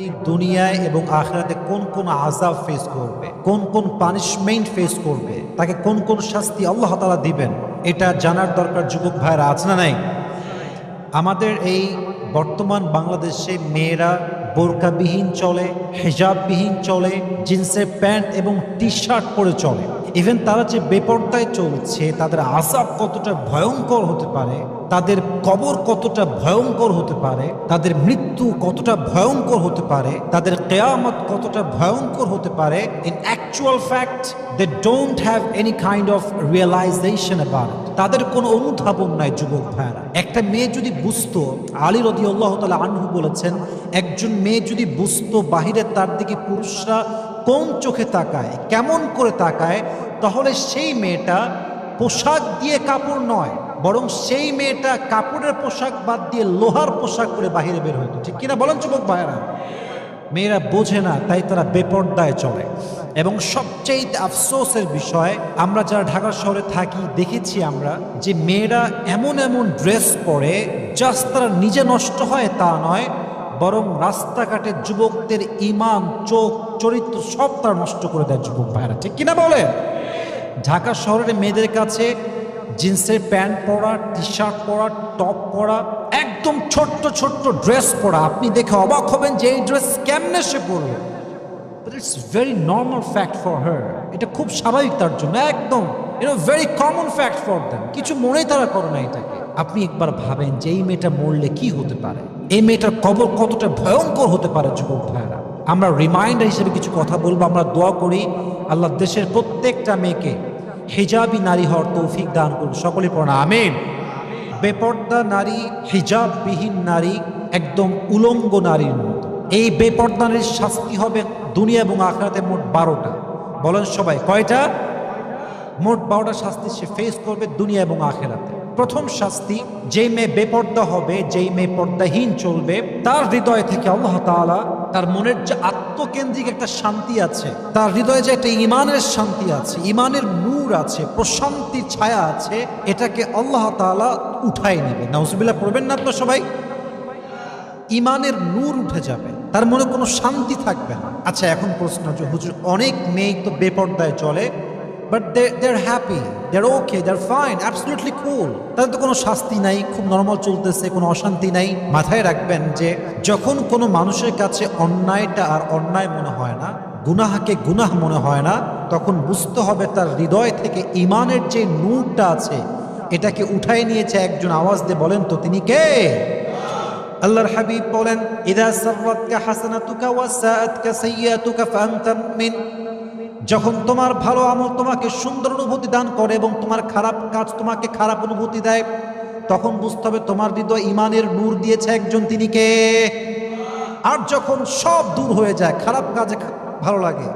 এই দুনিয়ায় এবং আখিরাতে কোন কোন আযাব ফেস করবে, কোন কোন পানিশমেন্ট ফেস করবে, তাকে কোন কোন শাস্তি আল্লাহ তাআলা দিবেন, এটা জানার দরকার যুবক ভাইরা আছে না নাই? আমাদের এই বর্তমান বাংলাদেশে মেয়েরা বোরকাবিহীন চলে, হিজাববিহীন চলে, জিন্সের প্যান্ট এবং টি শার্ট পরে চলে। ইভেন তারা যে বেপরদায় চলছে, তাদের আযাব কতটা ভয়ঙ্কর হতে পারে, তাদের কবর কতটা ভয়ঙ্কর হতে পারে, তাদের মৃত্যু কতটা ভয়ঙ্কর হতে পারে, তাদের কিয়ামত কতটা ভয়ঙ্কর হতে পারে, in actual fact they don't have any kind of realisation about it. তাদের কোনো অনুধাবন নাই যুবক ভাইরা। একটা মেয়ে যদি বুঝতো, আলী রাদিয়াল্লাহু তাআলা আনহু বলেছেন, একজন মেয়ে যদি বুঝতো বাহিরে তার দিকে পুরুষরা কোন চোখে তাকায়, কেমন করে তাকায়, তাহলে সেই মেয়েটা পোশাক দিয়ে কাপড় নয়, বরং সেই মেয়েটা কাপড়ের পোশাক বাদ দিয়ে লোহার পোশাক পরে বাহিরে বের হতো। ঠিক কিনা বলেন যুবক ভাইরা? মেয়েরা বোঝে না, তাই তারা বেপরদায় চলে। এবং সবচেয়ে আফসোসের বিষয়, আমরা যারা ঢাকা শহরে থাকি দেখেছি আমরা যে মেয়েরা এমন এমন ড্রেস পরে, জাস্ট তারা নিজে নষ্ট হয় তা নয়, বরং রাস্তাঘাটে যুবকদের ঈমান, চোখ, চরিত্র সব তারা নষ্ট করে দেয় যুবক ভাইরা। ঠিক কিনা বলেন? ঢাকা শহরের মেয়েদের কাছে জিন্সের প্যান্ট পরা, টি শার্ট পরা, টপ পরা, একদম ছোট্ট ছোট্ট ড্রেস পরা, আপনি দেখে অবাক হবেন যে এই ড্রেস কেমনে সে পরলো। But it's very normal fact for her. এটা খুব স্বাভাবিক তার জন্য, একদম very common fact for them. কিছু মনেই তারা করে না এটাকে। আপনি একবার ভাবেন যে এই মেয়েটা মরলে কি হতে পারে, এই মেয়েটার কবর কতটা ভয়ঙ্কর হতে পারে যুবক ভাইরা। আমরা রিমাইন্ডার হিসেবে কিছু কথা বলবো। আমরা দোয়া করি আল্লাহ দেশের প্রত্যেকটা মেয়েকে হিজাবি নারী হওয়ার তৌফিক দান করুন। সকলে পড়া আমিন। বেপর্দা নারী, হিজাববিহীন নারী একদম উলঙ্গ নারীর মতো। এই বেপর্দা নারীর শাস্তি হবে দুনিয়া এবং আখিরাতে মোট 12টা। বলেন সবাই কয়টা? মোট 12টা শাস্তি সে ফেস করবে দুনিয়া এবং আখিরাতে। প্রথম শাস্তি, যেই মেয়ে বেপর্দা হবে, যেই মেয়ে পর্দাহীন চলবে, তার হৃদয় থেকে আল্লাহ তাআলা তার মনের যে আত্মকেন্দ্রিক একটা শান্তি আছে, তার হৃদয়ে যে একটা ইমানের শান্তি আছে, ইমানের নূর আছে, প্রশান্তির ছায়া আছে, এটাকে আল্লাহ তাআলা উঠায় নেবে। নাউজুবিল্লাহ পড়বেন না তো সবাই? ইমানের নূর উঠে যাবে, তার মনে কোনো শান্তি থাকবে না। আচ্ছা, এখন প্রশ্ন যে হুজুর অনেক মেয়ে তো বেপর্দায় চলে, but they're happy, they're okay, they're fine, absolutely cool, তাদের তো কোনো শাস্তি নাই, খুব নর্মাল চলতেছে, কোনো অশান্তি নাই। মাথায় রাখবেন যে যখন কোনো মানুষের কাছে অন্যায়টা আর অন্যায় মনে হয় না, গুনাহকে গুনাহ মনে হয় না, তখন বুঝতে হবে তার হৃদয় থেকে ইমানের যে নূরটা আছে এটাকে উঠাই নিয়েছে একজন। আওয়াজ দিয়ে বলেন তো তিনি কে? আল্লাহর হাবিব বলেন, ইদা সাররাতকা হাসানাতুকা ওয়া সাআতকা সাইয়্যাতুকা ফাআনতা মুমিন। যখন তোমার ভালো আমল তোমাকে সুন্দর অনুভূতি দান করে এবং তোমার খারাপ কাজ তোমাকে খারাপ অনুভূতি দেয়, তখন বুঝতে হবে তোমার হৃদয় ইমানের নূর দিয়েছে একজন, তিনি কে? আর যখন সব দূর হয়ে যায়, খারাপ কাজে ভালো লাগে,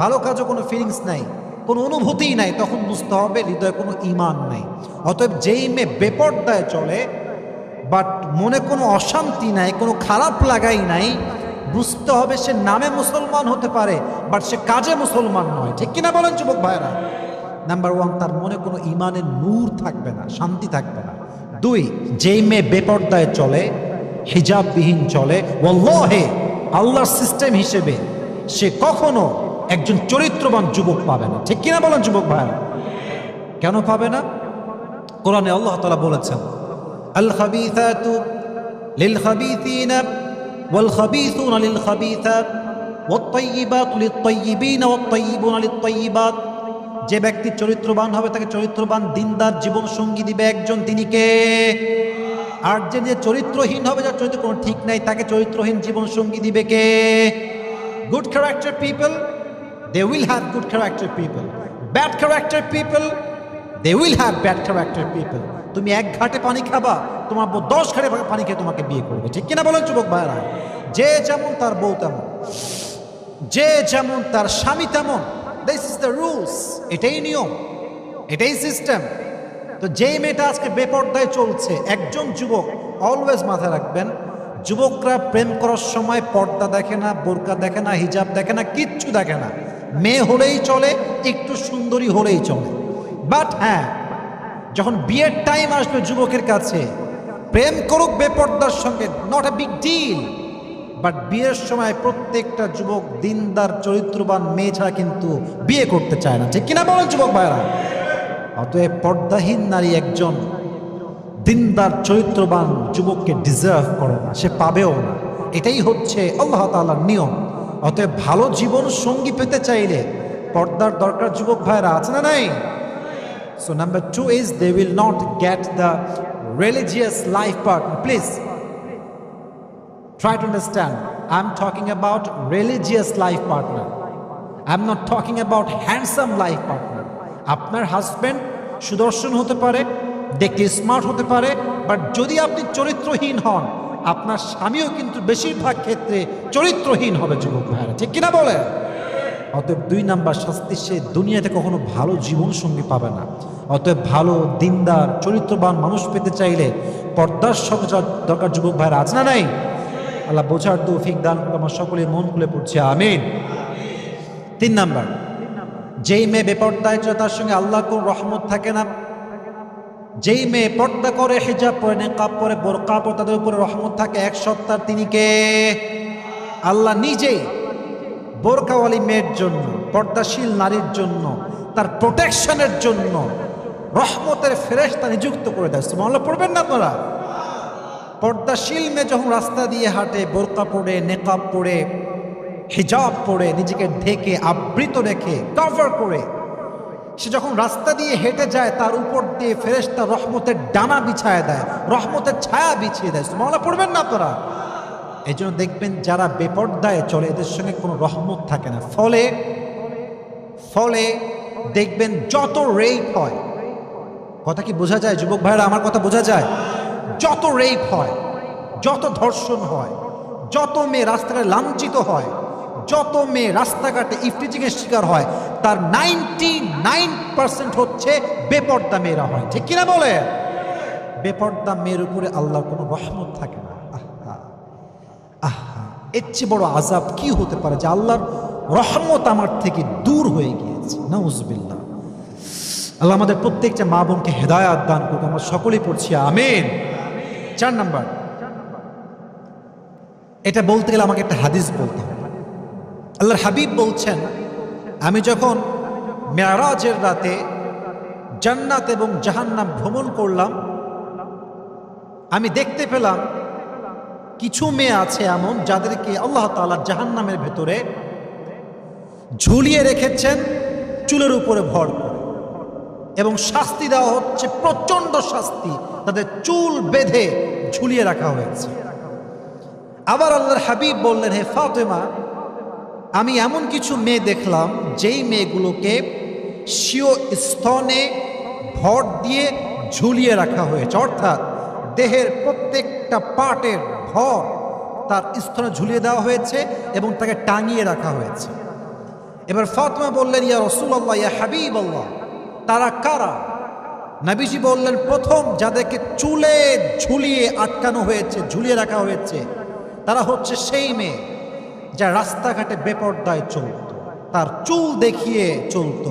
ভালো কাজে কোনো ফিলিংস নাই, কোনো অনুভূতিই নাই, তখন বুঝতে হবে হৃদয়ে কোনো ইমান নাই। অতএব যেই মেয়ে বেপর্দায় চলে, বাট মনে কোনো অশান্তি নাই, কোনো খারাপ লাগাই নাই, বুঝতে হবে সে নামে মুসলমান হতে পারে, বাট সে কাজে মুসলমান নয়। ঠিক কিনা বলেন যুবক ভাইরা? নাম্বার 1, তার মনে কোনো ইমানের নূর থাকবে না, শান্তি থাকবে না। 2, যেই মেয়ে বেপর্দায় চলে, হিজাববিহীন চলে, ওয়াল্লাহি আল্লাহর সিস্টেম হিসেবে সে কখনো একজন চরিত্রবান যুবক পাবে না। ঠিক কিনা বলেন যুবক ভাইরা? কেন পাবে না? কোরআনে আল্লাহ তাআলা বলেছেন, আল খাবিসাতু লিল খাবিসিনা ওয়াল খাবিসুনা লিল খাবিসাত ওয়াত তাইয়িবাতু লিত তাইয়িবিনা ওয়াত তাইয়িবুনা লিত তাইয়িবাত। যে ব্যক্তি চরিত্রবান হবে তাকে চরিত্রবান দিনদার জীবন সঙ্গী দিবে একজন, তিনি কে? আর যে চরিত্রহীন হবে, যার চরিত্র কোনো ঠিক নাই, তাকে চরিত্রহীন জীবন সঙ্গী দিবে কে? Good character people, they will have good character people. Bad character people, they will have bad character people. তুমি এক ঘাটে পানি খাবা, তোমার বউ 10 ঘাটে পানি খেয়ে তোমাকে বিয়ে করবে। ঠিক কিনা বলেন যুবক ভাইরা? যে যেমন তার বউ তেমন, যে যেমন তার স্বামী তেমন। দিস ইজ দ্য রুলস, এটাই নিয়ম, এটাই সিস্টেম। তো যেই মেয়েটা আজকে বেপর্দায় চলছে, একজন যুবক অলওয়েজ মাথায় রাখবেন, যুবকরা প্রেম করার সময় পর্দা দেখে না, বোরকা দেখে না, হিজাব দেখে না, কিচ্ছু দেখে না। মেয়ে হলেই চলে, একটু সুন্দরী হলেই চলে। বাট হ্যাঁ, যখন বিয়ের টাইম আসবে যুবকের কাছে, প্রেম করুক বেপর্দার সঙ্গে, not a big deal. But বিয়ের সময় প্রত্যেকটা যুবক দিনদার চরিত্রবান মেয়ে ছাড়া কিন্তু বিয়ে করতে চায় না, ঠিক কিনা বলেন যুবক ভাইরা? অতএব পর্দাহীন নারী একজন দিনদার চরিত্রবান যুবককে ডিজার্ভ করে না, সে পাবেও না। এটাই হচ্ছে আল্লাহ তাআলার নিয়ম। অতএব ভালো জীবন সঙ্গী পেতে চাইলে পর্দার দরকার যুবক ভাইরা, আছে না নাই? So number 2 is they will not get the religious life partner. Please try to understand. I'm talking about religious life partner. I'm not talking about handsome life partner. আপনার হাজবেন্ড সুদর্শন হতে পারে, দেখতে স্মার্ট হতে পারে, বাট যদি আপনি চরিত্রহীন হন, আপনার স্বামীও কিন্তু বেশিরভাগ ক্ষেত্রে চরিত্রহীন হবে যুবক ভাইরা, ঠিক কিনা বলে? অতএব 2 নাম্বার শাস্তি, সে দুনিয়াতে কখনো ভালো জীবন সঙ্গী পাবে না। অতএব ভালো দিনদার চরিত্রবান মানুষ পেতে চাইলে পর্দার সঙ্গে দরকার যুবক ভাইরা, আছে না নাই? আল্লাহ বোঝার তৌফিক দান করুন। আমার সকলে মন খুলে পড়ছে আমিন। 3 নাম্বার, যেই মেয়ে বেপর্দায় চলে তার সঙ্গে আল্লাহ কোন রহমত থাকে না। যেই মেয়ে পর্দা করে, হিজাব পরে, নিকাব পরে, বোরকা পরে, তাদের উপরে রহমত থাকে। এক সপ্তাহ তিনি কে? আল্লাহ নিজেই বোরকাওয়ালি মেয়ের জন্য, পর্দাশীল নারীর জন্য, তার প্রোটেকশনের জন্য রহমতের ফেরেশতা নিযুক্ত করে দেয়। সুবহানাল্লাহ পড়বেন না আপনারা? পর্দাশীল মেয়ে যখন রাস্তা দিয়ে হাঁটে, বোরকা পরে, নেকাব পরে, হিজাব পরে, নিজেকে ঢেকে আবৃত রেখে কভার করে সে যখন রাস্তা দিয়ে হেঁটে যায়, তার উপর দিয়ে ফেরেশতা রহমতের ডানা বিছায় দেয়, রহমতের ছায়া বিছিয়ে দেয়। সুবহানাল্লাহ পড়বেন না আপনারা? এই জন্য দেখবেন যারা বেপর্দায় চলে এদের সঙ্গে কোনো রহমত থাকে না। ফলে দেখবেন যত রেপ হয়, কথা কি বোঝা যায় যুবক ভাইরা? আমার কথা বোঝা যায়? যত রেপ হয়, যত ধর্ষণ হয়, যত মেয়ে রাস্তাঘাটে লাঞ্ছিত হয়, যত মেয়ে রাস্তাঘাটে ইফটিজিংয়ের শিকার হয়, তার 99% হচ্ছে বেপর্দা মেয়েরা হয়, ঠিক কিনা বলে? বেপর্দা মেয়ের উপরে আল্লাহর কোনো রহমত থাকে না। এর চেয়ে বড় আযাব কি হতে পারে যে আল্লাহর রহমত আমার থেকে দূর হয়ে গিয়েছে। নাউজুবিল্লাহ। আল্লাহ আমাদের প্রত্যেকটা মা বোনকে হেদায়াত দান করুক। আমরা সকলেই পড়ছি আমিন। 4 নাম্বার, এটা বলতে গেলে আমাকে একটা হাদিস বলতে হবে। আল্লাহর হাবিব বলছেন, আমি যখন মেরাজের রাতে জান্নাত এবং জাহান্নাম ভ্রমণ করলাম, আমি দেখতে পেলাম কিছু মেয়ে আছে এমন যাদেরকে আল্লাহ তাআলা জাহান্নামের ভেতরে ঝুলিয়ে রেখেছেন চুলের উপরে ভর করে, এবং শাস্তি দেওয়া হচ্ছে প্রচন্ড শাস্তি, তাদের চুল বেঁধে ঝুলিয়ে রাখা হয়েছে। আবার আল্লাহর হাবিব বললেন, হে ফাতেমা, আমি এমন কিছু মেয়ে দেখলাম যেই মেয়েগুলোকে স্বীয় স্তনে ভর দিয়ে ঝুলিয়ে রাখা হয়েছে, অর্থাৎ দেহের প্রত্যেকটা পার্টের ভর তার স্তনে ঝুলিয়ে দেওয়া হয়েছে এবং তাকে টাঙিয়ে রাখা হয়েছে। এবার ফাতেমা বললেন, ইয়া রাসূলুল্লাহ, ইয়া হাবিবাল্লাহ, তারা কারা? নবীজি বললেন, প্রথম যাদেরকে চুলে ঝুলিয়ে আটকানো হয়েছে, ঝুলিয়ে রাখা হয়েছে, তারা হচ্ছে সেই মেয়ে যা রাস্তাঘাটে বেপর্দায় চলত, তার চুল দেখিয়ে চলত।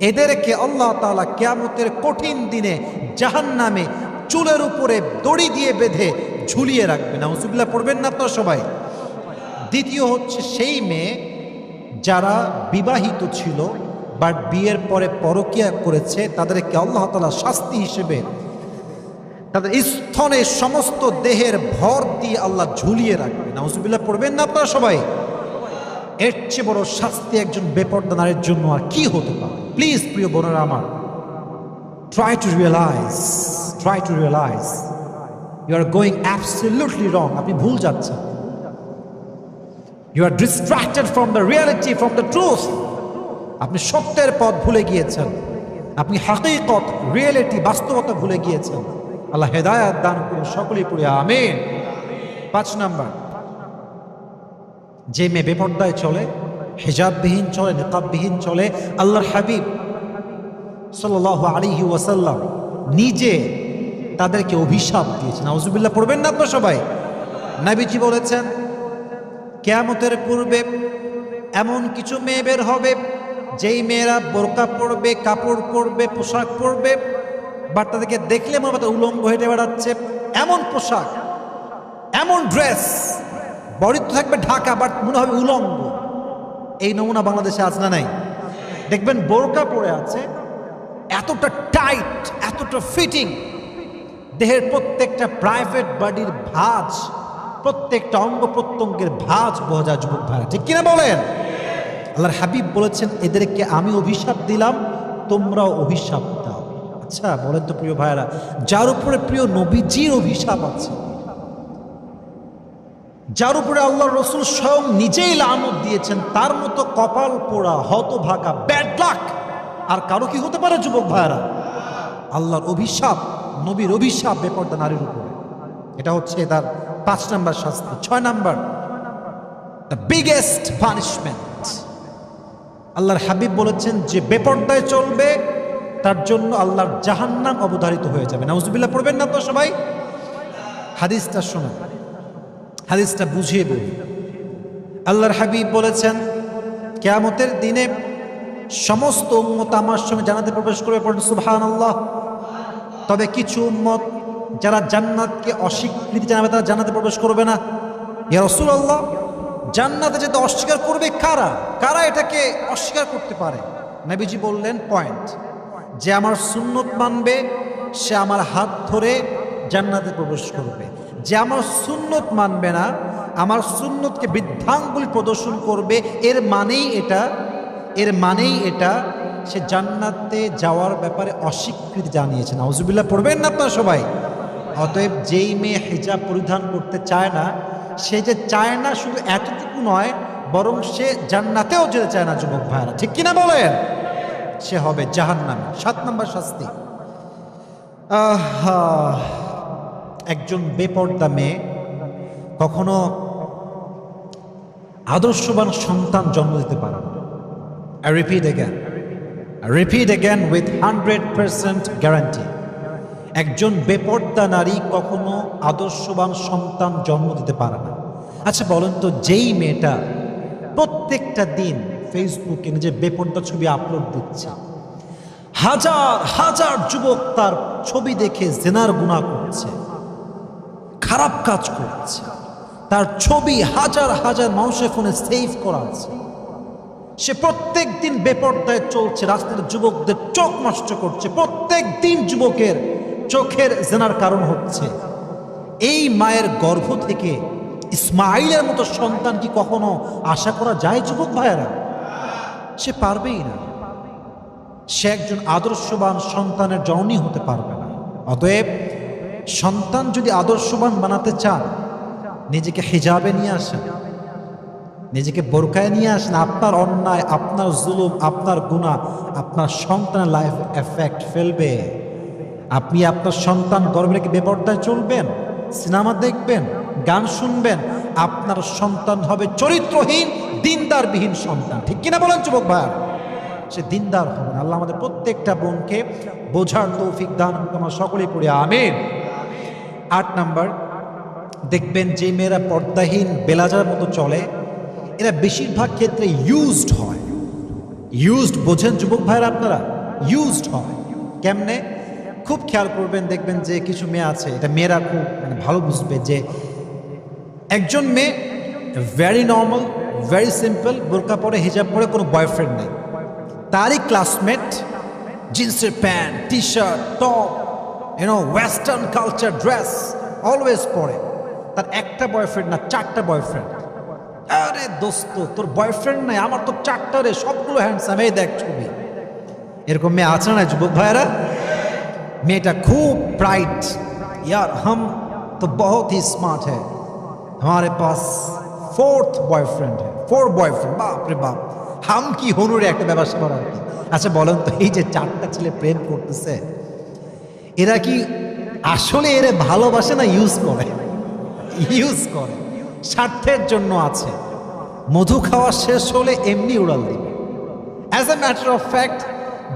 এদেরকে আল্লাহ তাআলা কিয়ামতের কঠিন দিনে জাহান্নামে চুলের উপরে দড়ি দিয়ে বেঁধে ঝুলিয়ে রাখবে। নাউজুবিল্লাহ পড়বেন না আপনারা সবাই? দ্বিতীয় হচ্ছে সেই মেয়ে যারা বিবাহিত ছিল বাট বিয়ের পরে পরকীয়া করেছে, তাদেরকে আল্লাহ তাআলা শাস্তি হিসেবে তাদের স্তনে সমস্ত দেহের ভর দিয়ে আল্লাহ ঝুলিয়ে রাখবে। নাউজুবিল্লাহ পড়বেন না আপনারা সবাই? এর চেয়ে বড় শাস্তি একজন বেপর্দা নারীর জন্য আর কি হতে পারে? প্লিজ প্রিয় বোনেরা আমার, try to realize you are going absolutely wrong. আপনি ভুল যাচ্ছেন। You are distracted from the reality, from the truth. আপনি সত্যের পথ ভুলে গিয়েছেন, আপনি হাকীকত, রিয়েলিটি, বাস্তবতা ভুলে গিয়েছেন। আল্লাহ হেদায়াত দান করুন। সকলেই পড়ি আমিন। 5 নাম্বার, যে মেয়ে বেপর্দায় চলে, হিজাববিহীন চলে, নিকাববিহীন চলে, আল্লাহর হাবিব সাল্লাল্লাহু আলাইহি ওয়াসাল্লাম নিজে তাদেরকে অভিশাপ দিয়েছেন। নাউজুবিল্লাহ পড়বেন না আপনারা সবাই? নবীজি বলেছেন, কিয়ামতের পূর্বে এমন কিছু মেয়ে বের হবে যেই মেয়েরা বোরকা পরবে, কাপড় পরবে, পোশাক পরবে, বাট তাদেরকে দেখলে মনে হয় উলঙ্গ হেঁটে বেড়াচ্ছে। এমন পোশাক, এমন ড্রেস বডি তো থাকবে ঢাকা, বাট মনে হবে উলঙ্গ। এই নমুনা বাংলাদেশে আছে না নাই? দেখবেন বোরকা পরে আছে, এতটা টাইট, এতটা ফিটিং, দেহের প্রত্যেকটা প্রাইভেট বডির ভাঁজ, প্রত্যেকটা অঙ্গ প্রত্যঙ্গের ভাঁজ বোঝা যুবক ভাইরা, ঠিক কিনা বলেন? আল্লাহর হাবিব বলেছেন, এদেরকে আমি অভিশাপ দিলাম, তোমরাও অভিশাপ দাও। আচ্ছা বলেন তো প্রিয় ভাইরা, যার উপরে প্রিয় নবীজির অভিশাপ আছে, যার উপরে আল্লাহ রসুল স্বয়ং নিজেই লানত দিয়েছেন, তার মতো কপাল পোড়া, হতভাগা, ব্যাড লাক আর কারো কি হতে পারে যুবক ভাইরা? আল্লাহর অভিশাপ, নবীর অভিশাপ বেপরদা নারীর উপরে। এটা হচ্ছে তার 5 নাম্বার শাস্তি। 6 নাম্বার, দ্য বিগেস্ট পানিশমেন্ট। আল্লাহর হাবিব বলেছেন, যে বেপরদায় চলবে তার জন্য আল্লাহর জাহান্নাম অবধারিত হয়ে যাবে। নাউজুবিল্লাহ পড়বেন না তো সবাই? হাদিসটা শোনেন, হাদিসটা বুঝিয়ে বলি। আল্লাহর হাবিব বলেছেন, কিয়ামতের দিনে সমস্ত উম্মত আমার সঙ্গে জান্নাতে প্রবেশ করবে, পড়েন সুবহানাল্লাহ। তবে কিছু উম্মত যারা জান্নাতকে অস্বীকৃতি জানাবে, তারা জান্নাতে প্রবেশ করবে না। ইয়া রাসূলুল্লাহ, জান্নাতে যেতে অস্বীকার করবে কারা? কারা এটাকে অস্বীকার করতে পারে? নবীজি বললেন পয়েন্ট, যে আমার সুন্নত মানবে সে আমার হাত ধরে জান্নাতে প্রবেশ করবে। যে আমার সুন্নত মানবে না, আমার সুন্নতকে বৃদ্ধাঙ্গুলি প্রদর্শন করবে, এর মানেই এটা সে জান্নাতে যাওয়ার ব্যাপারে অস্বীকৃতি জানিয়েছে। নাউজুবিল্লাহ পড়বেন না আপনারা সবাই? অতএব যেই মেয়ে হিজাব পরিধান করতে চায় না, সে যে চায় না শুধু এতটুকু নয়, বরং সে জান্নাতেও যেতে চায় না যুবক ভাইরা, ঠিক কিনা বলেন? সে হবে জাহান্নামী। 7 নাম্বার শাস্তি, একজন বেপর্দা মেয়ে কখনো আদর্শবান সন্তান জন্ম দিতে পারে না। I repeat again with 100% guarantee. একজন বেপর্দা নারী কখনো আদর্শবান সন্তান জন্ম দিতে পারে না। আচ্ছা বলেন তো, যেই মেয়েটা প্রত্যেকটা দিন ফেসবুকে নিজের বেপর্দা ছবি আপলোড দিচ্ছে, হাজার হাজার যুবক তার ছবি দেখে জিনার গুনাহ করছে, খারাপ কাজ করছে, তার ছবি হাজার হাজার মানুষের ফোনে সেভ করা আছে, সে প্রত্যেক দিন বেপর্দায় চলছে, রাস্তার যুবকদের চোখ নষ্ট করছে, প্রত্যেক দিন যুবকের চোখের জিনার কারণ হচ্ছে। এই মায়ের গর্ভ থেকে ইসমাইলের মতো সন্তান কি কখনো আশা করা যায় যুবক ভাইয়েরা? সে পারবেই না। সে একজন আদর্শবান সন্তানের জননী হতে পারবে না। অতএব সন্তান যদি আদর্শবান বানাতে চান, নিজেকে হিজাবে নিয়ে আসেন, নিজেকে বোরকায় নিয়ে আসেন। আপনার অন্যায়, আপনার জুলুম, আপনার গুনাহ আপনার সন্তানের লাইফ এফেক্ট ফেলবে। আপনি আপনার সন্তান গর্ভে রেখে বেপরদায় চলবেন, সিনেমা দেখবেন, গান শুনবেন, আপনার সন্তান হবে চরিত্রহীন, দিনদারবিহীন সন্তান, ঠিক কিনা বলেন যুবক ভাই? সে দিনদার হবে না। আল্লাহ আমাদের প্রত্যেকটা বোনকে বোঝার তৌফিক দান করুন, আমরা সকলেই পড়ি আমিন। 8 নাম্বার, দেখবেন যে মেয়েরা পর্দাহীন বেলাজার মতো চলে, এরা বেশিরভাগ ক্ষেত্রে ইউজড হয়। ইউজড বোঝেন যুবক ভাইরা আপনারা? ইউজড হয় কেমনে? খুব খেয়াল করবেন, দেখবেন যে কিছু মেয়ে আছে, এটা মেয়েরা খুব ভালো বুঝবে, যে একজন মেয়ে ভেরি নর্মাল, ভেরি সিম্পল, বোরকা পরে, হিজাব পরে, কোনো বয়ফ্রেন্ড নেই, তারই ক্লাসমেট জিন্সের pant, T shirt, top, western culture dress always পরে, তার একটা বয়ফ্রেন্ড না 4টা বয়ফ্রেন্ড। আরে দোস্ত, তোর বয়ফ্রেন্ড নাই, আমার তো 4টা রে, সবগুলো হ্যান্ডসাম, এই দেখ ছবি। এরকম মেয়ে আছে না যুবক ভাইয়েরা? মেয়েটা খুব ব্রাইট, यार हम तो बहुत ही स्मार्ट है, हमारे पास 4th বয়ফ্রেন্ড है, 4 বয়ফ্রেন্ড, বাপ রে বাপ, হাম কি হনুরে একটা ব্যবসা করার কি। আচ্ছা বলেন তো, এই যে 4টা ছেলে প্রেম করতেছে, এরা কি আসলে এরা ভালোবাসে না ইউজ করে? ইউজ করে, স্বার্থের জন্য আছে। মধু খাওয়া শেষ হলে এমনি উড়াল দিবে। As a matter of fact,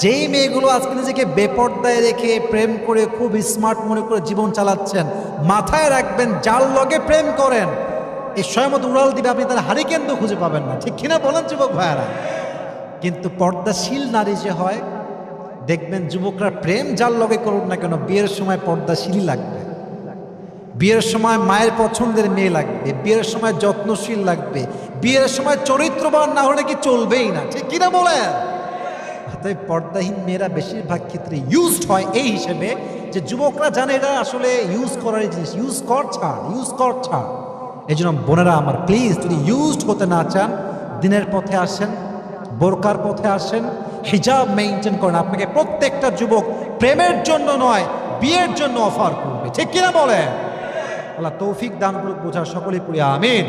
যেই মেয়েগুলো আজকে নিজেকে বেপর্দায় রেখে প্রেম করে খুব স্মার্ট মনে করে জীবন চালাচ্ছেন, মাথায় রাখবেন, যার লগে প্রেম করেন এই সময় মতো উড়াল দিবে, আপনি তার হারিকেন তো খুঁজে পাবেন না, ঠিক কিনা বলেন যুবক ভাইয়ারা? কিন্তু পর্দাশীল নারী যে হয়, দেখবেন যুবকরা প্রেম যার লগে করুন না কেন, বিয়ের সময় পর্দাশীলই লাগবে। বিয়ের সময় মায়ের পছন্দের মেয়ে লাগবে, বিয়ের সময় যত্নশীল লাগবে, বিয়ের সময় চরিত্রবান না হলে কি চলবেই না, ঠিক কিনা বলেন? অতএব পর্দাহীন মেয়েরা বেশিরভাগ ক্ষেত্রে ইউজড হয় এই হিসেবে যে যুবকরা জানে এটা আসলে ইউজ করার জিনিস, ইউজ কর ছাড়। এই জন্য বোনেরা আমার, প্লিজ যদি ইউজড হতে না চান, দিনের পথে আসেন, বোরকার পথে আসেন, হিজাব মেইনটেইন করেন। আপনাকে প্রত্যেকটা যুবক প্রেমের জন্য নয়, বিয়ের জন্য অফার করবে, ঠিক কিনা বলেন? আল্লাহ তৌফিক দান করুক, বোঝার সকলেই পড়ি আমিন।